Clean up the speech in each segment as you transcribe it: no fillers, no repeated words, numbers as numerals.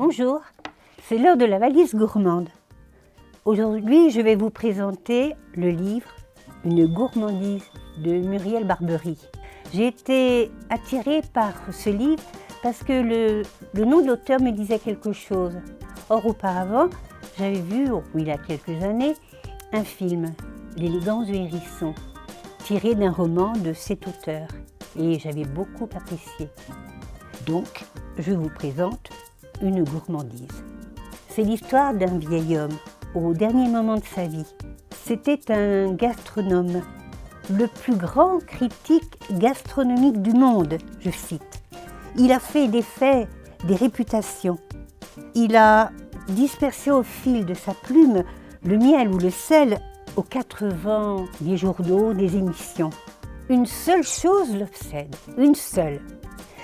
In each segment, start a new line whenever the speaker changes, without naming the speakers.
Bonjour, c'est l'heure de la valise gourmande. Aujourd'hui, je vais vous présenter le livre « Une gourmandise » de Muriel Barbery. J'ai été attirée par ce livre parce que le nom de l'auteur me disait quelque chose. Or, auparavant, j'avais vu, il y a quelques années, un film, L'élégance du hérisson, tiré d'un roman de cet auteur. Et j'avais beaucoup apprécié. Donc, je vous présente Une gourmandise. C'est l'histoire d'un vieil homme, au dernier moment de sa vie. C'était un gastronome, le plus grand critique gastronomique du monde, je cite. Il a fait des faits, des réputations. Il a dispersé au fil de sa plume le miel ou le sel aux 4 vents des journaux, des émissions. Une seule chose l'obsède, une seule,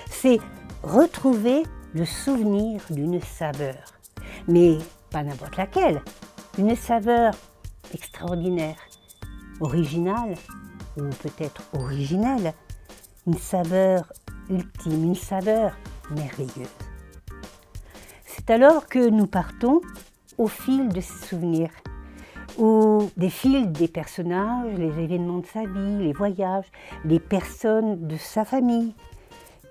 c'est retrouver le souvenir d'une saveur. Mais pas n'importe laquelle, une saveur extraordinaire, originale ou peut-être originelle, une saveur ultime, une saveur merveilleuse. C'est alors que nous partons au fil de ces souvenirs, au fil des personnages, les événements de sa vie, les voyages, les personnes de sa famille.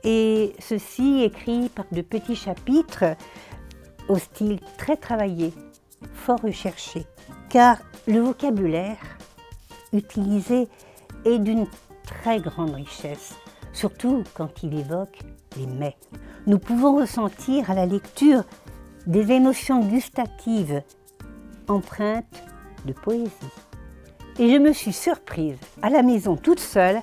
Et ceci écrit par de petits chapitres au style très travaillé, fort recherché. Car le vocabulaire utilisé est d'une très grande richesse, surtout quand il évoque les mets. Nous pouvons ressentir à la lecture des émotions gustatives empreintes de poésie. Et je me suis surprise à la maison toute seule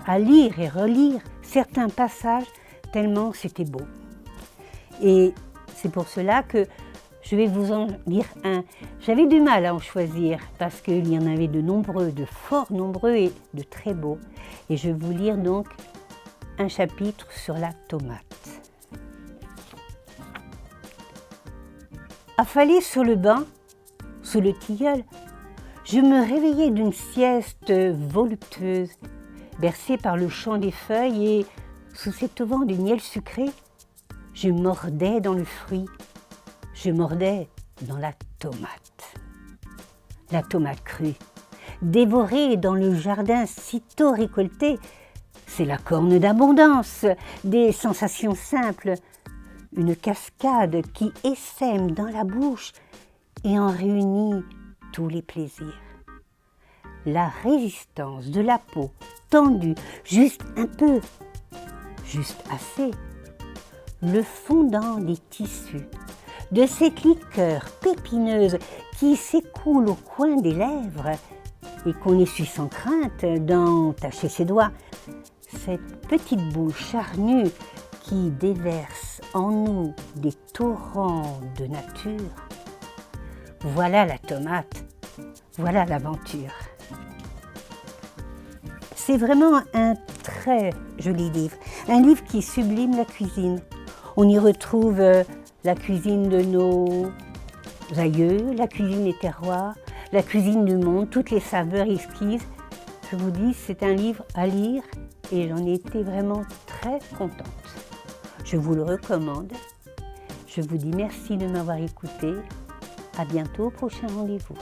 à lire et relire certains passages tellement c'était beau. Et c'est pour cela que je vais vous en lire un. J'avais du mal à en choisir parce qu'il y en avait de nombreux, de fort nombreux et de très beaux. Et je vais vous lire donc un chapitre sur la tomate. Affalée sur le banc, sous le tilleul, je me réveillais d'une sieste voluptueuse, bercée par le chant des feuilles et, sous cet auvent du miel sucré, je mordais dans le fruit, je mordais dans la tomate. La tomate crue, dévorée dans le jardin sitôt récolté, c'est la corne d'abondance, des sensations simples, une cascade qui essaime dans la bouche et en réunit tous les plaisirs. La résistance de la peau tendue, juste un peu, juste assez, le fondant des tissus, de cette liqueur pépineuse qui s'écoule au coin des lèvres et qu'on essuie sans crainte d'entacher ses doigts, cette petite boule charnue qui déverse en nous des torrents de nature. Voilà la tomate, voilà l'aventure. C'est vraiment un très joli livre, un livre qui sublime la cuisine. On y retrouve la cuisine de nos aïeux, la cuisine des terroirs, la cuisine du monde, toutes les saveurs exquises. Je vous dis, c'est un livre à lire et j'en ai été vraiment très contente. Je vous le recommande. Je vous dis merci de m'avoir écouté. À bientôt au prochain rendez-vous.